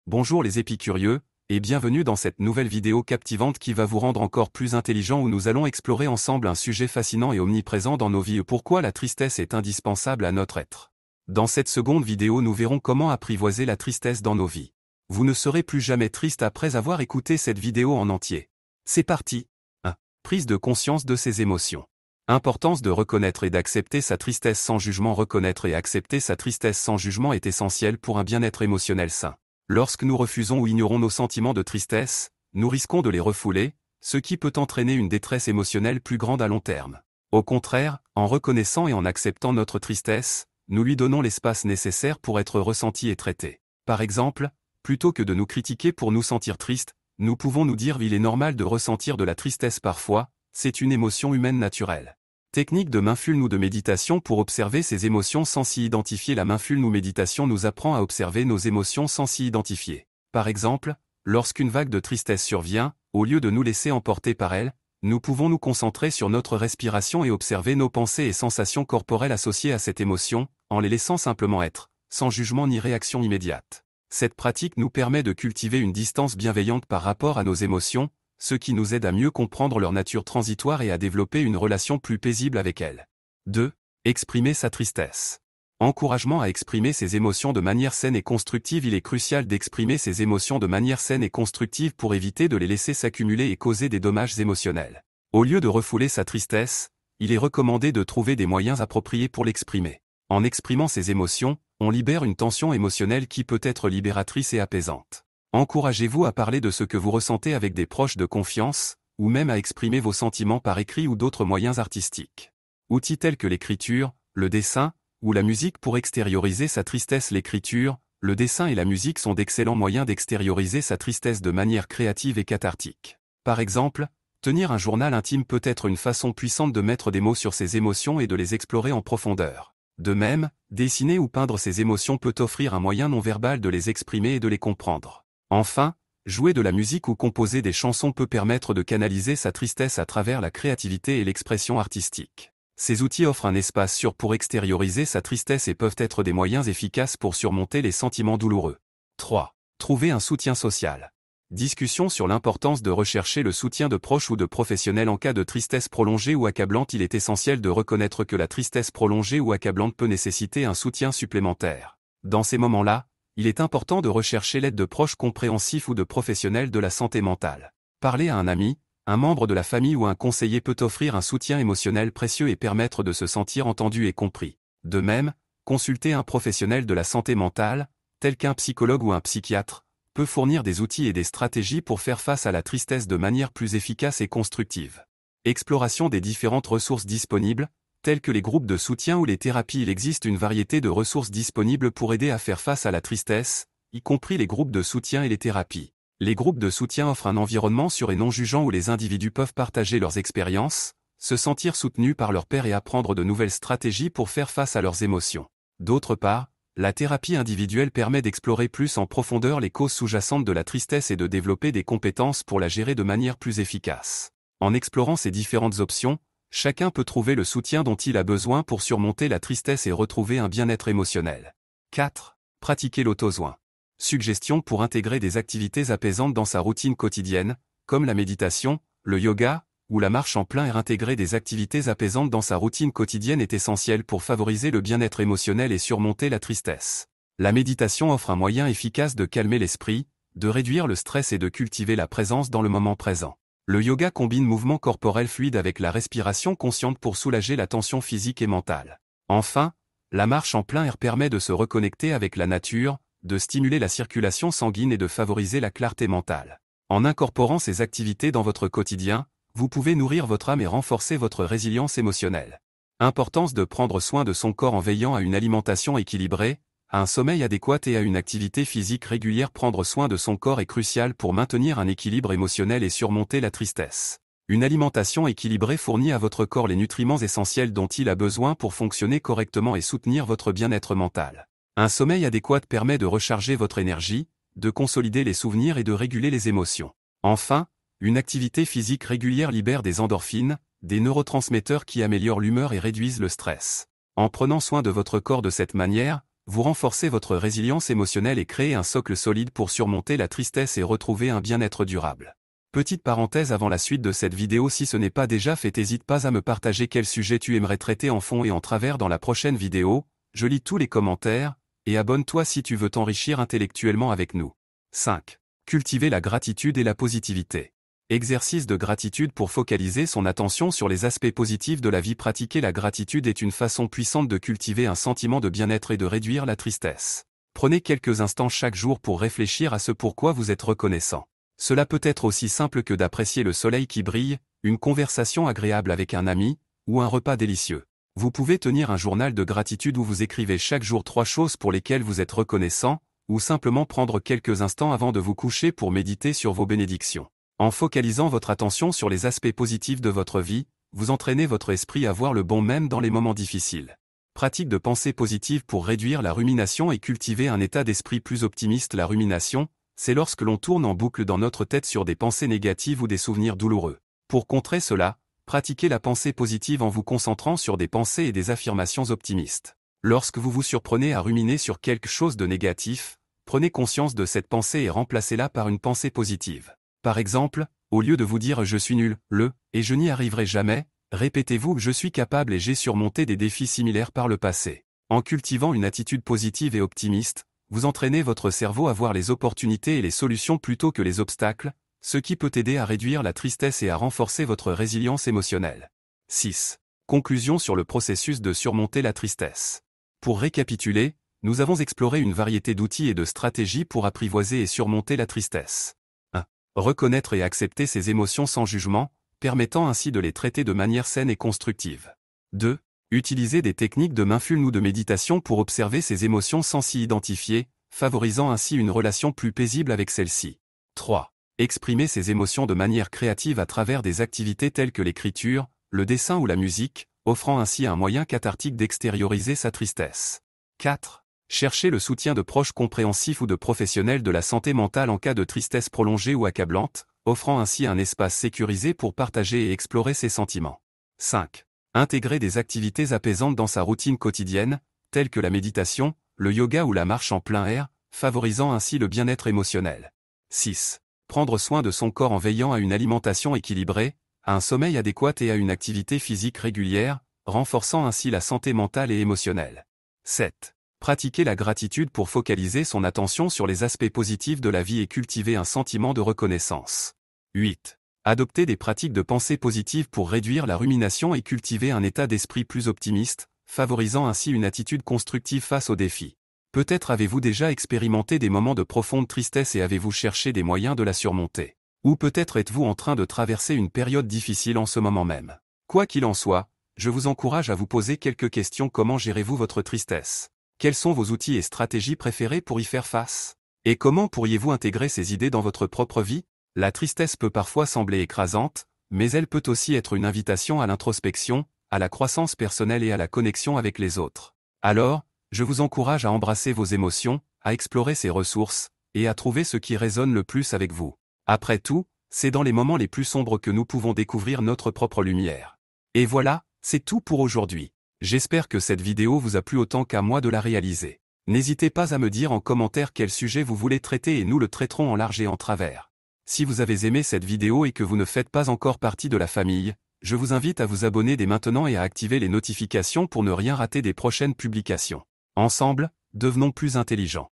Bonjour les épicurieux, et bienvenue dans cette nouvelle vidéo captivante qui va vous rendre encore plus intelligent où nous allons explorer ensemble un sujet fascinant et omniprésent dans nos vies. Pourquoi la tristesse est indispensable à notre être. Dans cette seconde vidéo nous verrons comment apprivoiser la tristesse dans nos vies. Vous ne serez plus jamais triste après avoir écouté cette vidéo en entier. C'est parti. 1. Prise de conscience de ses émotions. Importance de reconnaître et d'accepter sa tristesse sans jugement. Reconnaître et accepter sa tristesse sans jugement est essentiel pour un bien-être émotionnel sain. Lorsque nous refusons ou ignorons nos sentiments de tristesse, nous risquons de les refouler, ce qui peut entraîner une détresse émotionnelle plus grande à long terme. Au contraire, en reconnaissant et en acceptant notre tristesse, nous lui donnons l'espace nécessaire pour être ressenti et traité. Par exemple, plutôt que de nous critiquer pour nous sentir tristes, nous pouvons nous dire il est normal de ressentir de la tristesse parfois, c'est une émotion humaine naturelle. Technique de mindfulness ou de méditation pour observer ses émotions sans s'y identifier. La mindfulness ou méditation nous apprend à observer nos émotions sans s'y identifier. Par exemple, lorsqu'une vague de tristesse survient, au lieu de nous laisser emporter par elle, nous pouvons nous concentrer sur notre respiration et observer nos pensées et sensations corporelles associées à cette émotion, en les laissant simplement être, sans jugement ni réaction immédiate. Cette pratique nous permet de cultiver une distance bienveillante par rapport à nos émotions, ce qui nous aide à mieux comprendre leur nature transitoire et à développer une relation plus paisible avec elles. 2. Exprimer sa tristesse. Encouragement à exprimer ses émotions de manière saine et constructive. Il est crucial d'exprimer ses émotions de manière saine et constructive pour éviter de les laisser s'accumuler et causer des dommages émotionnels. Au lieu de refouler sa tristesse, il est recommandé de trouver des moyens appropriés pour l'exprimer. En exprimant ses émotions, on libère une tension émotionnelle qui peut être libératrice et apaisante. Encouragez-vous à parler de ce que vous ressentez avec des proches de confiance, ou même à exprimer vos sentiments par écrit ou d'autres moyens artistiques. Outils tels que l'écriture, le dessin, ou la musique pour extérioriser sa tristesse. L'écriture, le dessin et la musique sont d'excellents moyens d'extérioriser sa tristesse de manière créative et cathartique. Par exemple, tenir un journal intime peut être une façon puissante de mettre des mots sur ses émotions et de les explorer en profondeur. De même, dessiner ou peindre ses émotions peut offrir un moyen non verbal de les exprimer et de les comprendre. Enfin, jouer de la musique ou composer des chansons peut permettre de canaliser sa tristesse à travers la créativité et l'expression artistique. Ces outils offrent un espace sûr pour extérioriser sa tristesse et peuvent être des moyens efficaces pour surmonter les sentiments douloureux. 3. Trouver un soutien social. Discussion sur l'importance de rechercher le soutien de proches ou de professionnels en cas de tristesse prolongée ou accablante. Il est essentiel de reconnaître que la tristesse prolongée ou accablante peut nécessiter un soutien supplémentaire. Dans ces moments-là, il est important de rechercher l'aide de proches compréhensifs ou de professionnels de la santé mentale. Parler à un ami, un membre de la famille ou un conseiller peut offrir un soutien émotionnel précieux et permettre de se sentir entendu et compris. De même, consulter un professionnel de la santé mentale, tel qu'un psychologue ou un psychiatre, peut fournir des outils et des stratégies pour faire face à la tristesse de manière plus efficace et constructive. Exploration des différentes ressources disponibles, tels que les groupes de soutien ou les thérapies. Il existe une variété de ressources disponibles pour aider à faire face à la tristesse, y compris les groupes de soutien et les thérapies. Les groupes de soutien offrent un environnement sûr et non jugeant où les individus peuvent partager leurs expériences, se sentir soutenus par leurs pairs et apprendre de nouvelles stratégies pour faire face à leurs émotions. D'autre part, la thérapie individuelle permet d'explorer plus en profondeur les causes sous-jacentes de la tristesse et de développer des compétences pour la gérer de manière plus efficace. En explorant ces différentes options, chacun peut trouver le soutien dont il a besoin pour surmonter la tristesse et retrouver un bien-être émotionnel. 4. Pratiquer l'auto-soin. Suggestions pour intégrer des activités apaisantes dans sa routine quotidienne, comme la méditation, le yoga, ou la marche en plein air. Intégrer des activités apaisantes dans sa routine quotidienne est essentiel pour favoriser le bien-être émotionnel et surmonter la tristesse. La méditation offre un moyen efficace de calmer l'esprit, de réduire le stress et de cultiver la présence dans le moment présent. Le yoga combine mouvements corporels fluides avec la respiration consciente pour soulager la tension physique et mentale. Enfin, la marche en plein air permet de se reconnecter avec la nature, de stimuler la circulation sanguine et de favoriser la clarté mentale. En incorporant ces activités dans votre quotidien, vous pouvez nourrir votre âme et renforcer votre résilience émotionnelle. Importance de prendre soin de son corps en veillant à une alimentation équilibrée, à un sommeil adéquat et à une activité physique régulière. Prendre soin de son corps est crucial pour maintenir un équilibre émotionnel et surmonter la tristesse. Une alimentation équilibrée fournit à votre corps les nutriments essentiels dont il a besoin pour fonctionner correctement et soutenir votre bien-être mental. Un sommeil adéquat permet de recharger votre énergie, de consolider les souvenirs et de réguler les émotions. Enfin, une activité physique régulière libère des endorphines, des neurotransmetteurs qui améliorent l'humeur et réduisent le stress. En prenant soin de votre corps de cette manière, Vous renforcez votre résilience émotionnelle et créez un socle solide pour surmonter la tristesse et retrouver un bien-être durable. Petite parenthèse avant la suite de cette vidéo, si ce n'est pas déjà fait, n'hésite pas à me partager quel sujet tu aimerais traiter en fond et en travers dans la prochaine vidéo, je lis tous les commentaires, et abonne-toi si tu veux t'enrichir intellectuellement avec nous. 5. Cultiver la gratitude et la positivité. Exercice de gratitude pour focaliser son attention sur les aspects positifs de la vie. Pratiquer la gratitude est une façon puissante de cultiver un sentiment de bien-être et de réduire la tristesse. Prenez quelques instants chaque jour pour réfléchir à ce pourquoi vous êtes reconnaissant. Cela peut être aussi simple que d'apprécier le soleil qui brille, une conversation agréable avec un ami, ou un repas délicieux. Vous pouvez tenir un journal de gratitude où vous écrivez chaque jour 3 choses pour lesquelles vous êtes reconnaissant, ou simplement prendre quelques instants avant de vous coucher pour méditer sur vos bénédictions. En focalisant votre attention sur les aspects positifs de votre vie, vous entraînez votre esprit à voir le bon même dans les moments difficiles. Pratique de pensée positive pour réduire la rumination et cultiver un état d'esprit plus optimiste. La rumination, c'est lorsque l'on tourne en boucle dans notre tête sur des pensées négatives ou des souvenirs douloureux. Pour contrer cela, pratiquez la pensée positive en vous concentrant sur des pensées et des affirmations optimistes. Lorsque vous vous surprenez à ruminer sur quelque chose de négatif, prenez conscience de cette pensée et remplacez-la par une pensée positive. Par exemple, au lieu de vous dire « je suis nul », et « je n'y arriverai jamais », répétez-vous « je suis capable et j'ai surmonté des défis similaires par le passé ». En cultivant une attitude positive et optimiste, vous entraînez votre cerveau à voir les opportunités et les solutions plutôt que les obstacles, ce qui peut aider à réduire la tristesse et à renforcer votre résilience émotionnelle. 6. Conclusion sur le processus de surmonter la tristesse. Pour récapituler, nous avons exploré une variété d'outils et de stratégies pour apprivoiser et surmonter la tristesse. 1. Reconnaître et accepter ses émotions sans jugement, permettant ainsi de les traiter de manière saine et constructive. 2. Utiliser des techniques de mindfulness ou de méditation pour observer ses émotions sans s'y identifier, favorisant ainsi une relation plus paisible avec celles-ci. 3. Exprimer ses émotions de manière créative à travers des activités telles que l'écriture, le dessin ou la musique, offrant ainsi un moyen cathartique d'extérioriser sa tristesse. 4. Chercher le soutien de proches compréhensifs ou de professionnels de la santé mentale en cas de tristesse prolongée ou accablante, offrant ainsi un espace sécurisé pour partager et explorer ses sentiments. 5. Intégrer des activités apaisantes dans sa routine quotidienne, telles que la méditation, le yoga ou la marche en plein air, favorisant ainsi le bien-être émotionnel. 6. Prendre soin de son corps en veillant à une alimentation équilibrée, à un sommeil adéquat et à une activité physique régulière, renforçant ainsi la santé mentale et émotionnelle. 7. Pratiquer la gratitude pour focaliser son attention sur les aspects positifs de la vie et cultiver un sentiment de reconnaissance. 8. Adopter des pratiques de pensée positive pour réduire la rumination et cultiver un état d'esprit plus optimiste, favorisant ainsi une attitude constructive face aux défis. Peut-être avez-vous déjà expérimenté des moments de profonde tristesse et avez-vous cherché des moyens de la surmonter. Ou peut-être êtes-vous en train de traverser une période difficile en ce moment même. Quoi qu'il en soit, je vous encourage à vous poser quelques questions. Comment gérez-vous votre tristesse? Quels sont vos outils et stratégies préférés pour y faire face? Et comment pourriez-vous intégrer ces idées dans votre propre vie? La tristesse peut parfois sembler écrasante, mais elle peut aussi être une invitation à l'introspection, à la croissance personnelle et à la connexion avec les autres. Alors, je vous encourage à embrasser vos émotions, à explorer ces ressources, et à trouver ce qui résonne le plus avec vous. Après tout, c'est dans les moments les plus sombres que nous pouvons découvrir notre propre lumière. Et voilà, c'est tout pour aujourd'hui. J'espère que cette vidéo vous a plu autant qu'à moi de la réaliser. N'hésitez pas à me dire en commentaire quel sujet vous voulez traiter et nous le traiterons en large et en travers. Si vous avez aimé cette vidéo et que vous ne faites pas encore partie de la famille, je vous invite à vous abonner dès maintenant et à activer les notifications pour ne rien rater des prochaines publications. Ensemble, devenons plus intelligents.